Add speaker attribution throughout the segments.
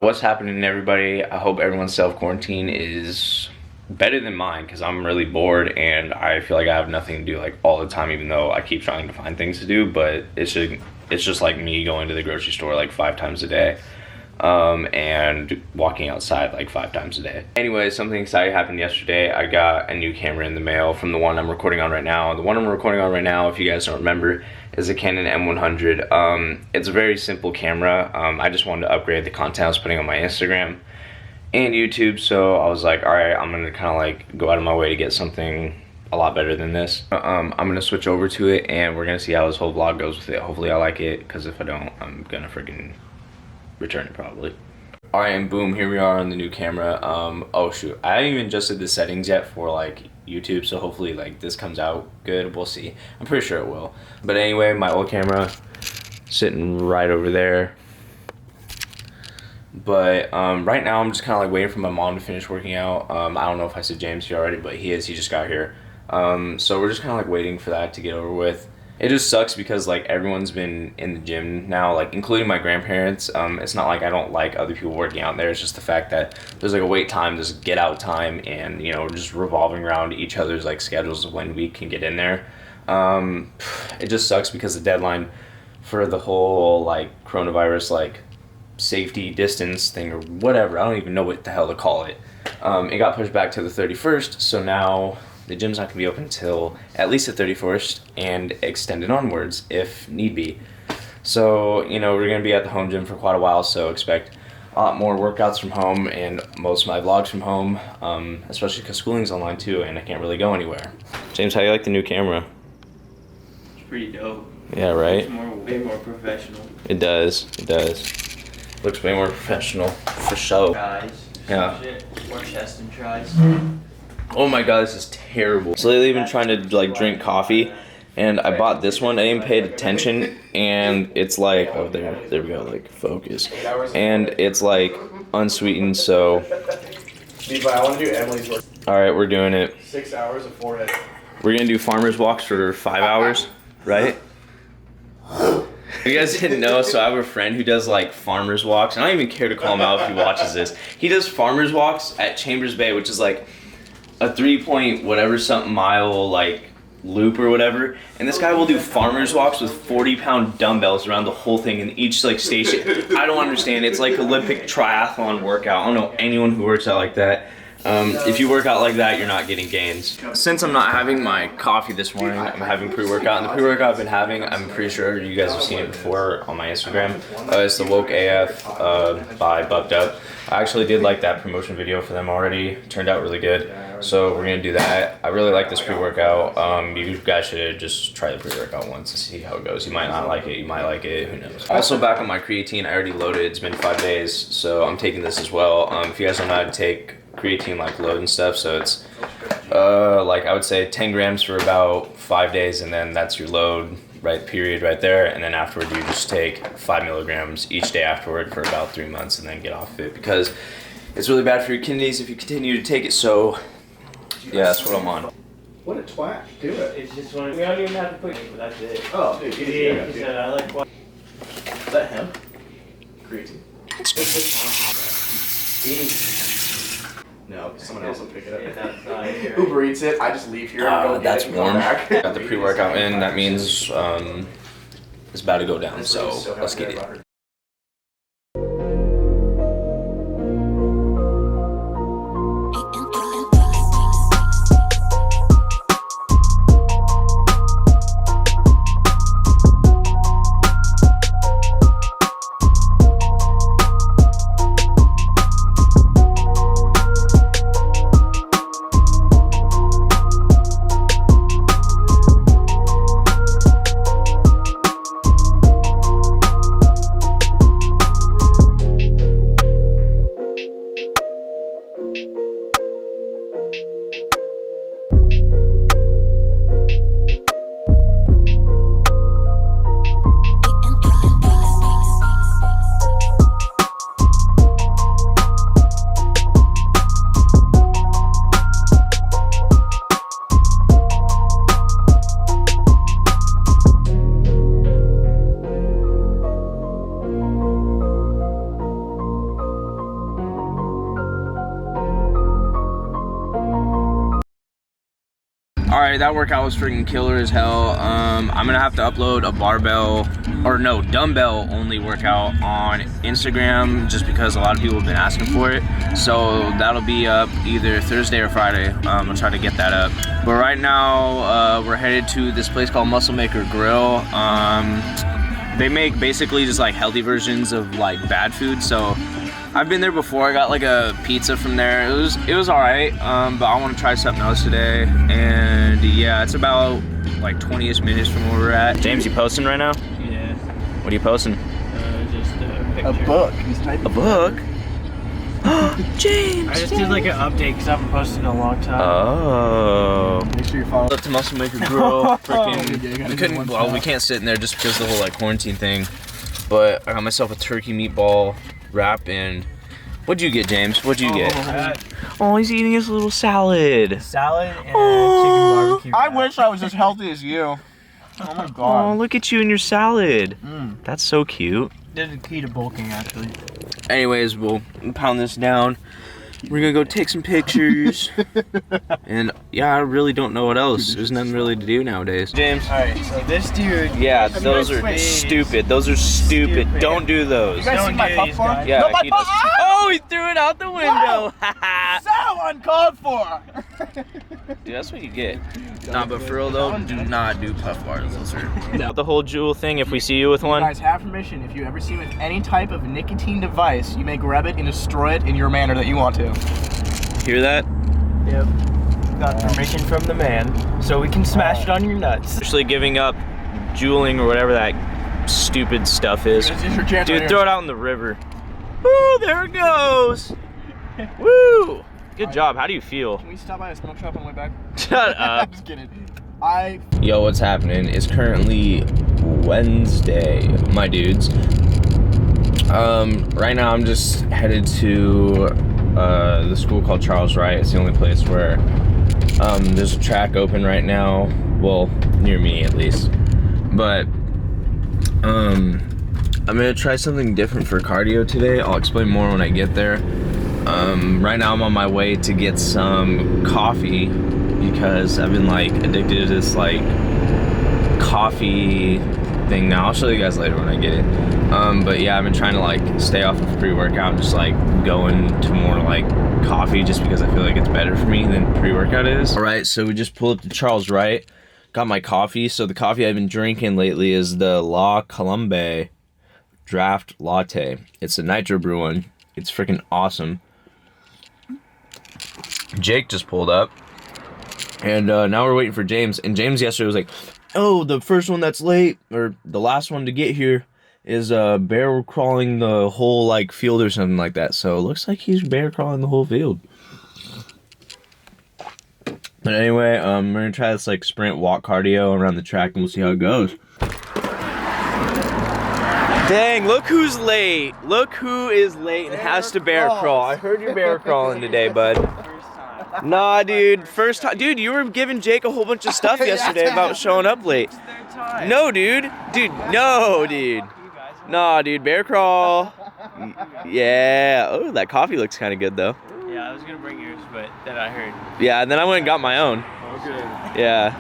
Speaker 1: What's happening, everybody? I hope everyone's self-quarantine is better than mine, because I'm really bored and I feel like I have nothing to do like all the time, even though I keep trying to find things to do. But it's just like me going to the grocery store like 5 times a day, and walking outside like 5 times a day. Anyway, something exciting happened yesterday. I got a new camera in the mail from the one I'm recording on right now. The one I'm recording on right now, if you guys don't remember, is a Canon M100. It's a very simple camera. I just wanted to upgrade the content I was putting on my Instagram and YouTube, so I was like, all right, I'm gonna kind of like go out of my way to get something a lot better than this. I'm gonna switch over to it and we're gonna see how this whole vlog goes with it. Hopefully I like it, because if I don't, I'm gonna freaking return it probably. All right, and boom, here we are on the new camera. Oh shoot, I haven't even adjusted the settings yet for like YouTube, so hopefully like this comes out good. We'll see. I'm pretty sure it will. But anyway, my old camera sitting right over there. But right now I'm just kind of like waiting for my mom to finish working out. I don't know if I said James here already, but he just got here. So we're just kind of like waiting for that to get over with. It just sucks because like everyone's been in the gym now, like including my grandparents. It's not like I don't like other people working out there. It's just the fact that there's like a wait time, there's get out time, and you know, just revolving around each other's like schedules of when we can get in there. It just sucks because the deadline for the whole like coronavirus like safety distance thing or whatever, I don't even know what the hell to call it, it got pushed back to the 31st. So now the gym's not gonna be open until at least the 31st and extended onwards if need be. So, you know, we're gonna be at the home gym for quite a while, so expect a lot more workouts from home and most of my vlogs from home, especially because schooling's online too and I can't really go anywhere. James, how do you like the new camera?
Speaker 2: It's pretty dope.
Speaker 1: Yeah, right?
Speaker 2: It's way more professional.
Speaker 1: It does. Looks way more professional, for sure.
Speaker 2: Tries.
Speaker 1: Yeah.
Speaker 2: More chest and tries.
Speaker 1: Oh my god, this is terrible. So lately I've been trying to like drink coffee, and I bought this one. I didn't pay attention, and it's like, oh there we go, like focus, and it's like unsweetened. So
Speaker 3: Levi, I want to do Emily's work.
Speaker 1: all right, we're doing it.
Speaker 3: 6 hours of forehead.
Speaker 1: We're gonna do farmers walks for 5 hours, right? You guys didn't know, so I have a friend who does like farmers walks, and I don't even care to call him out if he watches this. He does farmers walks at Chambers Bay, which is like a 3 whatever something mile like loop or whatever, and this guy will do farmers walks with 40-pound dumbbells around the whole thing in each like station. I don't understand. It's like Olympic triathlon workout. I don't know anyone who works out like that. If you work out like that, you're not getting gains. Since I'm not having my coffee this morning, I'm having pre-workout, and the pre-workout I've been having, I'm pretty sure you guys have seen it before on my Instagram. It's the Woke AF by Bucked Up. I actually did like that promotion video for them already. It turned out really good, so we're gonna do that. I really like this pre-workout. You guys should just try the pre-workout once and see how it goes. You might not like it, you might like it, who knows. Also, back on my creatine, I already loaded. It's been 5 days, so I'm taking this as well. If you guys don't know how to take creatine like load and stuff, so it's like I would say 10 grams for about 5 days, and then that's your load period right there, and then afterward you just take 5 milligrams each day afterward for about 3 months and then get off it, because it's really bad for your kidneys if you continue to take it. So yeah, that's what I'm on.
Speaker 3: What a twat. Do it.
Speaker 2: It's just one. We don't even have to put it, but that's it.
Speaker 3: Oh, dude,
Speaker 2: He said, I like what.
Speaker 3: Is that him? Creatine. No, someone else will pick it up.
Speaker 2: Yeah, that's not here.
Speaker 3: Uber Eats it. I just leave here and go get
Speaker 1: That's
Speaker 3: it and come
Speaker 1: warm.
Speaker 3: back.
Speaker 1: Got the pre-workout in. That means it's about to go down, so let's get it. Alright, that workout was freaking killer as hell. I'm gonna have to upload a dumbbell only workout on Instagram just because a lot of people have been asking for it. So that'll be up either Thursday or Friday. I'll try to get that up. But right now, we're headed to this place called Muscle Maker Grill. They make basically just like healthy versions of like bad food. So I've been there before. I got like a pizza from there. It was all right, but I want to try something else today. And yeah, it's about like 20-ish minutes from where we're at. James, you posting right now?
Speaker 2: Yeah.
Speaker 1: What are you posting?
Speaker 2: Just a picture.
Speaker 3: A book. He's typing.
Speaker 1: A book? James!
Speaker 2: I just did like an update because I haven't posted in a long time.
Speaker 1: Oh.
Speaker 3: Make sure you follow.
Speaker 1: Up to Muscle Maker Grill.
Speaker 3: Freaking.
Speaker 1: We can't sit in there just because of the whole like quarantine thing. But I got myself a turkey meatball wrap and what'd you get, James? What'd you get? Oh, he's eating his little salad.
Speaker 2: Salad and chicken barbecue.
Speaker 3: I wish I was as healthy as you. Oh my god.
Speaker 1: Oh, look at you and your salad.
Speaker 3: Mm.
Speaker 1: That's so cute.
Speaker 2: Did a key to bulking actually.
Speaker 1: Anyways, we'll pound this down. We're gonna go take some pictures. And yeah, I really don't know what else. There's nothing really to do nowadays. James.
Speaker 2: Alright, so this dude.
Speaker 1: Yeah, those are stupid. Those are stupid. Don't do those.
Speaker 3: You guys
Speaker 2: Don't
Speaker 3: see my
Speaker 2: do
Speaker 3: puff
Speaker 2: these,
Speaker 3: bar?
Speaker 2: guys.
Speaker 1: Yeah,
Speaker 3: No, my
Speaker 1: he
Speaker 3: puff.
Speaker 1: does. Oh, he threw it out the window.
Speaker 3: So uncalled for.
Speaker 1: Dude, that's what you get. Nah, but for real though, do not do puff bars. Those are the whole Jewel thing. If we see you with
Speaker 3: You
Speaker 1: one,
Speaker 3: guys have permission. If you ever see with any type of nicotine device, you may grab it and destroy it in your manner that you want to.
Speaker 1: hear that?
Speaker 2: Yep. Got permission from the man, so we can smash it on your nuts.
Speaker 1: Actually giving up jeweling or whatever that stupid stuff is.
Speaker 3: This is your chance.
Speaker 1: Dude,
Speaker 3: right
Speaker 1: throw
Speaker 3: here.
Speaker 1: it out in the river. Woo, there it goes. Woo. Good job. How do you feel?
Speaker 3: Can we stop by a smoke shop on the way back?
Speaker 1: Shut
Speaker 3: I'm
Speaker 1: up.
Speaker 3: just kidding.
Speaker 1: Yo, what's happening? It's currently Wednesday, my dudes. Right now I'm just headed to the school called Charles Wright. It's the only place where there's a track open right now. Well, near me at least. But I'm gonna try something different for cardio today. I'll explain more when I get there. Right now I'm on my way to get some coffee because I've been like addicted to this like coffee thing now. I'll show you guys later when I get it. But yeah, I've been trying to like stay off of pre-workout and just like going to more like coffee just because I feel like it's better for me than pre-workout is. All right, so we just pulled up to Charles Wright, got my coffee. So the coffee I've been drinking lately is the La Colombe Draft Latte. It's a nitro brew one. It's freaking awesome. Jake just pulled up, and now we're waiting for James. And James yesterday was like, "Oh, the first one that's late, or the last one to get here, is bear crawling the whole like field or something like that." So it looks like he's bear crawling the whole field. But anyway, we're gonna try this like sprint walk cardio around the track, and we'll see how it goes. Dang, look who's late. Look who is late and has to bear crawl. I heard you bear crawling today, bud. Nah, dude. First time. Dude, you were giving Jake a whole bunch of stuff yesterday about showing up late. No, dude. Dude, no, dude. Nah, dude. Bear crawl. Yeah. Oh, that coffee looks kind of good, though.
Speaker 2: Yeah, I was gonna bring yours, but then I heard.
Speaker 1: Yeah, and then I went and got my own.
Speaker 3: Okay.
Speaker 1: Yeah.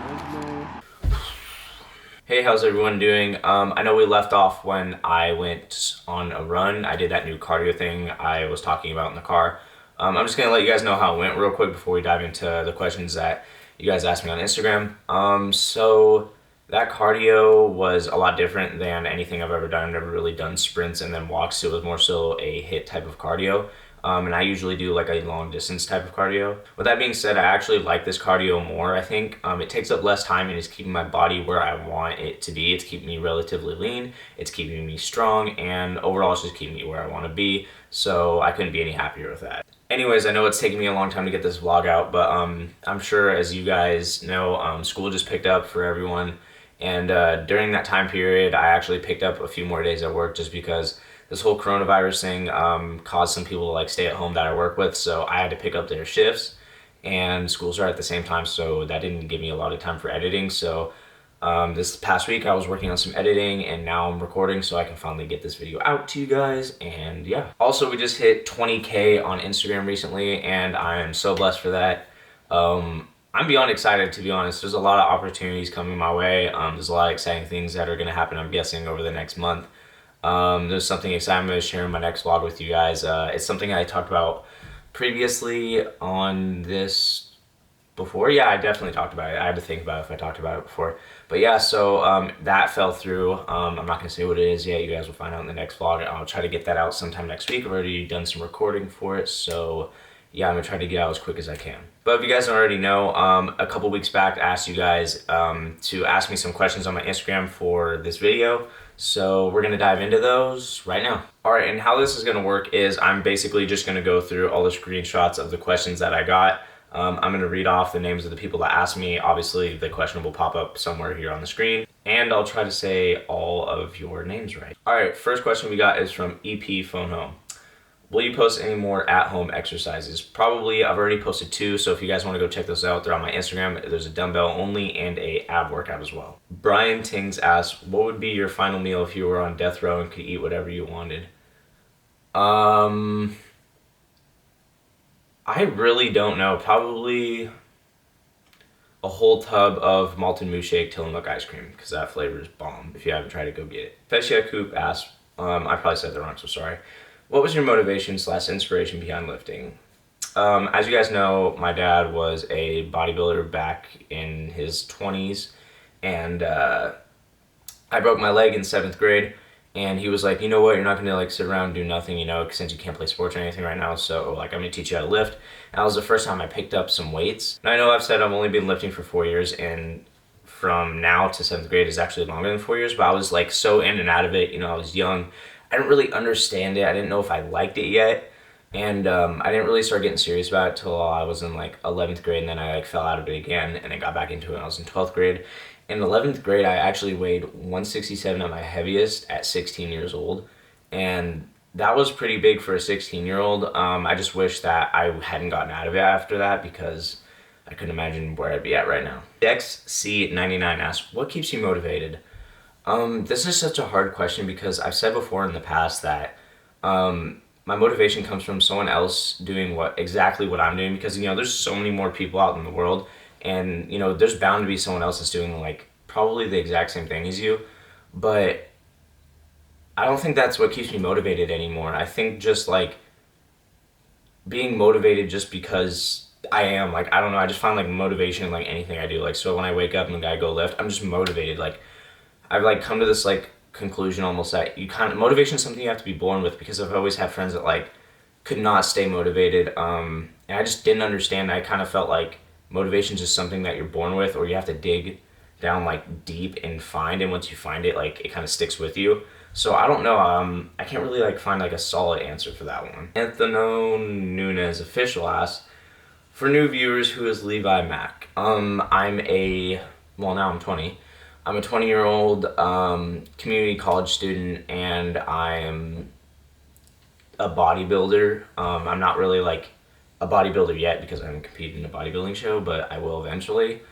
Speaker 1: Hey, how's everyone doing? I know we left off when I went on a run. I did that new cardio thing I was talking about in the car. I'm just gonna let you guys know how it went real quick before we dive into the questions that you guys asked me on Instagram. So that cardio was a lot different than anything I've ever done. I've never really done sprints and then walks. It was more so a HIIT type of cardio. And I usually do like a long distance type of cardio. With that being said, I actually like this cardio more, I think. It takes up less time and is keeping my body where I want it to be. It's keeping me relatively lean, it's keeping me strong, and overall it's just keeping me where I want to be. So I couldn't be any happier with that. Anyways, I know it's taken me a long time to get this vlog out, but I'm sure as you guys know, school just picked up for everyone. And during that time period, I actually picked up a few more days at work just because this whole coronavirus thing caused some people to like stay at home that I work with, so I had to pick up their shifts, and schools are at the same time, so that didn't give me a lot of time for editing. So this past week I was working on some editing, and now I'm recording so I can finally get this video out to you guys. And yeah, also we just hit 20K on Instagram recently, and I am so blessed for that. I'm beyond excited, to be honest. There's a lot of opportunities coming my way. There's a lot of exciting things that are going to happen, I'm guessing, over the next month. There's something exciting I'm going to share in my next vlog with you guys. It's something I talked about previously on this before. Yeah, I definitely talked about it. I had to think about it if I talked about it before. But yeah, so that fell through. I'm not going to say what it is yet. You guys will find out in the next vlog. I'll try to get that out sometime next week. I've already done some recording for it, so yeah, I'm going to try to get out as quick as I can. But if you guys don't already know, a couple weeks back I asked you guys to ask me some questions on my Instagram for this video. So we're going to dive into those right now. Alright, and how this is going to work is I'm basically just going to go through all the screenshots of the questions that I got. I'm going to read off the names of the people that asked me. Obviously, the question will pop up somewhere here on the screen. And I'll try to say all of your names right. Alright, first question we got is from EP Phone Home. Will you post any more at-home exercises? Probably. I've already posted 2, so if you guys want to go check those out, they're on my Instagram. There's a dumbbell only and a ab workout as well. Brian Tings asks, what would be your final meal if you were on death row and could eat whatever you wanted? I really don't know. Probably a whole tub of malted moose shake Tillamook ice cream, because that flavor is bomb. If you haven't tried it, go get it. Fesia Coop asks, I probably said that wrong, so sorry. What was your motivation / inspiration behind lifting? As you guys know, my dad was a bodybuilder back in his 20s, and I broke my leg in 7th grade, and he was like, you know what, you're not gonna like sit around and do nothing, you know, since you can't play sports or anything right now, so like I'm gonna teach you how to lift. And that was the first time I picked up some weights. And I know I've said I've only been lifting for 4 years, and from now to 7th grade is actually longer than 4 years, but I was like so in and out of it, you know, I was young. I didn't really understand it. I didn't know if I liked it yet. And I didn't really start getting serious about it till I was in like 11th grade, and then I like fell out of it again, and I got back into it when I was in 12th grade. In 11th grade, I actually weighed 167 at my heaviest at 16 years old. And that was pretty big for a 16-year-old. I just wish that I hadn't gotten out of it after that, because I couldn't imagine where I'd be at right now. DexC99 asks, what keeps you motivated? This is such a hard question, because I've said before in the past that my motivation comes from someone else doing exactly what I'm doing, because, you know, there's so many more people out in the world, and, you know, there's bound to be someone else that's doing like probably the exact same thing as you, but I don't think that's what keeps me motivated anymore. I think just like being motivated just because I am, like, I don't know, I just find like motivation in like anything I do. Like, so when I wake up and I go lift, I'm just motivated. Like, I've like come to this like conclusion almost that motivation is something you have to be born with, because I've always had friends that like could not stay motivated, and I just didn't understand. I kind of felt like motivation is just something that you're born with, or you have to dig down like deep and find, and once you find it, like it kind of sticks with you. So I don't know, I can't really like find like a solid answer for that one. Anthony Nunez official asks, for new viewers, who is Levi Mack? Now I'm 20. I'm a 20-year-old community college student, and I am a bodybuilder. I'm not really like a bodybuilder yet, because I haven't competed in a bodybuilding show, but I will eventually.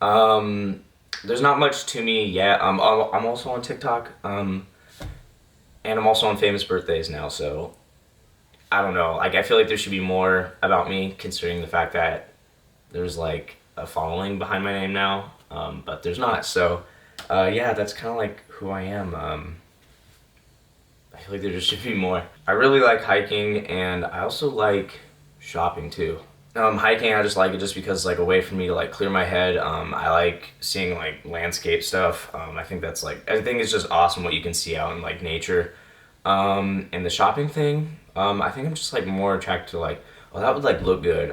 Speaker 1: There's not much to me yet. I'm also on TikTok, and I'm also on Famous Birthdays now, so I don't know. Like, I feel like there should be more about me, considering the fact that there's like a following behind my name now, but there's not. So yeah, that's kind of like who I am. I feel like there just should be more. I really like hiking, and I also like shopping too. Hiking, I just like it just because like a way for me to like clear my head. I like seeing like landscape stuff. I think it's just awesome what you can see out in like nature. And the shopping thing, I think I'm just like more attracted to like, oh, that would like look good.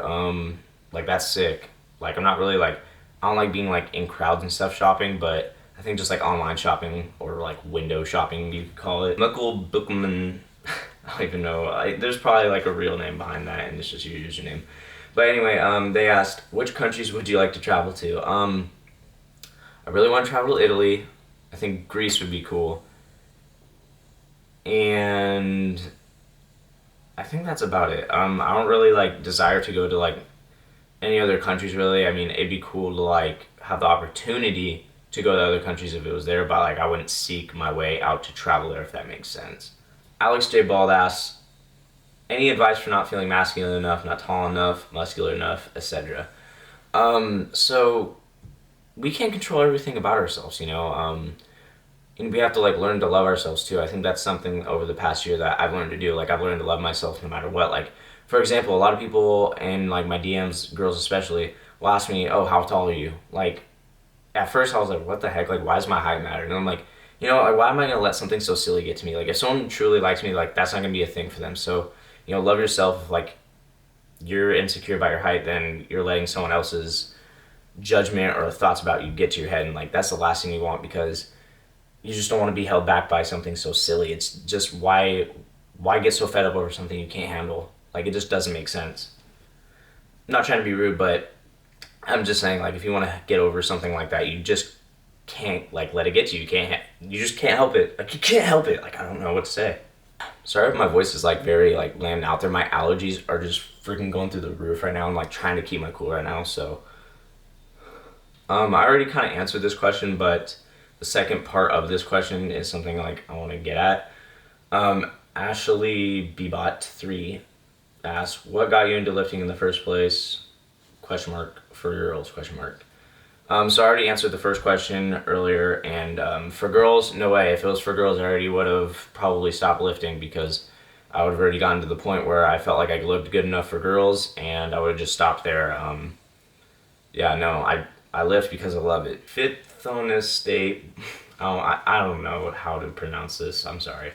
Speaker 1: Like that's sick. Like I'm not really like, I don't like being like in crowds and stuff shopping, but I think just like online shopping, or like window shopping, you could call it. Michael Bookman, I don't even know. There's probably like a real name behind that, and it's just your username. But anyway, they asked, which countries would you like to travel to? I really want to travel to Italy. I think Greece would be cool. And I think that's about it. I don't really like desire to go to like any other countries really. I mean, it'd be cool to like have the opportunity to go to other countries if it was there, but like I wouldn't seek my way out to travel there, if that makes sense. Alex J. Bald asks, any advice for not feeling masculine enough, not tall enough, muscular enough, etc.? So we can't control everything about ourselves, and we have to like learn to love ourselves too. I think that's something over the past year that I've learned to do. Like I've learned to love myself no matter what. Like for example, a lot of people in like my DMs, girls especially, will ask me, "Oh, how tall are you?" Like at first I was like, "What the heck? Like why does my height matter?" And I'm like, like, why am I gonna let something so silly get to me? Like if someone truly likes me, like that's not gonna be a thing for them. So love yourself. If, like you're insecure about your height, then you're letting someone else's judgment or thoughts about you get to your head, and like that's the last thing you want because you just don't want to be held back by something so silly. It's just why get so fed up over something you can't handle? Like it just doesn't make sense. I'm not trying to be rude, but I'm just saying like if you want to get over something like that, you just can't like let it get to you. You just can't help it. Like you can't help it. Like I don't know what to say. Sorry if my voice is like very like bland out there. My allergies are just freaking going through the roof right now. I'm like trying to keep my cool right now. So I already kind of answered this question, but the second part of this question is something like I want to get at. Ashley Bebot3 asks, "What got you into lifting in the first place?" Question mark for girls? Question mark. So I already answered the first question earlier, and for girls, no way. If it was for girls, I already would have probably stopped lifting because I would have already gotten to the point where I felt like I looked good enough for girls, and I would have just stopped there. Yeah, no, I lift because I love it. Fifth on this state. I don't know how to pronounce this. I'm sorry.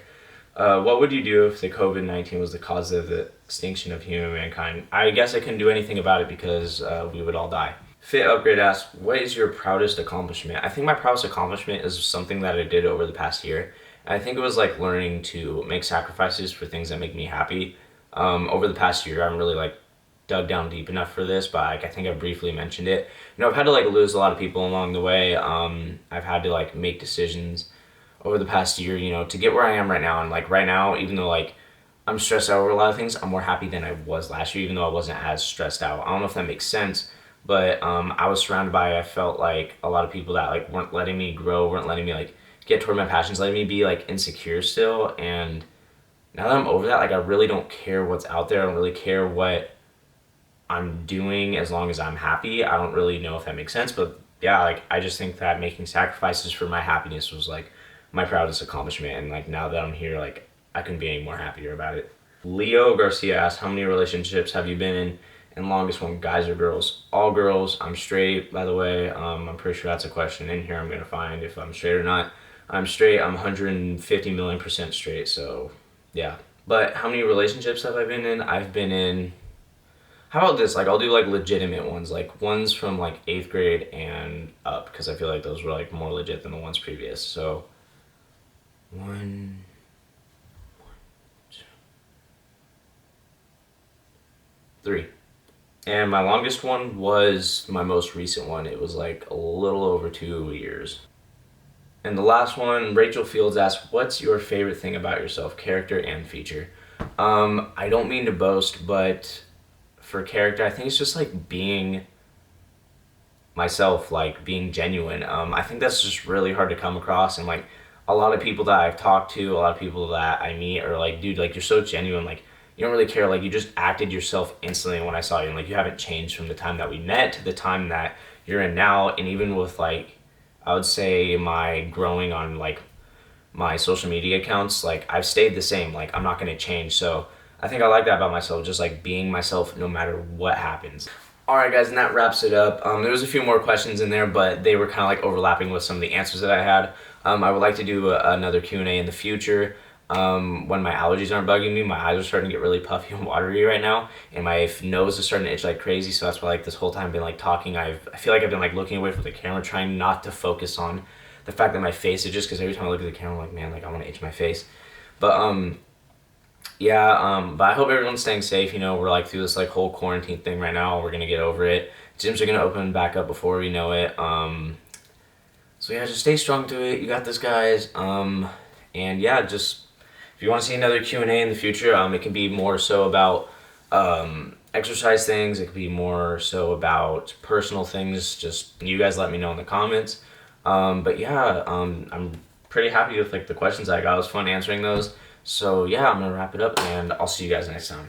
Speaker 1: What would you do if the COVID-19 was the cause of the extinction of humankind? I guess I couldn't do anything about it because we would all die. Fit Upgrade asks, what is your proudest accomplishment? I think my proudest accomplishment is something that I did over the past year. I think it was like learning to make sacrifices for things that make me happy. Over the past year, I'm really like dug down deep enough for this, but like, I think I briefly mentioned it. I've had to like lose a lot of people along the way. I've had to like make decisions over the past year, to get where I am right now. And like right now, even though like I'm stressed out over a lot of things, I'm more happy than I was last year, even though I wasn't as stressed out. I don't know if that makes sense, but I was surrounded by, I felt like a lot of people that like weren't letting me grow, weren't letting me like get toward my passions, letting me be like insecure still. And now that I'm over that, like I really don't care what's out there. I don't really care what I'm doing as long as I'm happy. I don't really know if that makes sense, but yeah, like I just think that making sacrifices for my happiness was like my proudest accomplishment, and like now that I'm here, like I couldn't be any more happier about it. Leo Garcia asked, how many relationships have you been in, and longest one, guys or girls? All girls. I'm straight, by the way. I'm pretty sure that's a question in here I'm gonna find if I'm straight or not. I'm straight. I'm 150 million% straight, so yeah. But how many relationships have I been in? I've been in, how about this? Like, I'll do like legitimate ones, like ones from like 8th grade and up, because I feel like those were like more legit than the ones previous. So, one, two, three. And my longest one was my most recent one. It was like a little over 2 years. And the last one, Rachel Fields asked, what's your favorite thing about yourself, character and feature? I don't mean to boast, but for character, I think it's just like being myself, like being genuine. I think that's just really hard to come across, and like a lot of people that I've talked to, a lot of people that I meet are like, dude, like you're so genuine, like you don't really care, like you just acted yourself instantly when I saw you, and like you haven't changed from the time that we met to the time that you're in now. And even with like, I would say my growing on like my social media accounts, like I've stayed the same, like I'm not gonna change. So I think I like that about myself, just like being myself no matter what happens. Alright guys, and that wraps it up. There was a few more questions in there, but they were kind of like overlapping with some of the answers that I had. I would like to do another Q&A in the future. When my allergies aren't bugging me, my eyes are starting to get really puffy and watery right now, and my nose is starting to itch like crazy, so that's why like this whole time I've been like talking, I feel like I've been like looking away from the camera, trying not to focus on the fact that my face is just, because every time I look at the camera I'm like, man, like I want to itch my face. But yeah, but I hope everyone's staying safe. We're like through this like whole quarantine thing right now. We're gonna get over it. Gyms are gonna open back up before we know it. So yeah, just stay strong to it. You got this, guys. And yeah, just if you want to see another Q&A in the future, it can be more so about exercise things. It could be more so about personal things. Just you guys let me know in the comments. But yeah, I'm pretty happy with like the questions I got. It was fun answering those. So yeah, I'm gonna wrap it up, and I'll see you guys next time.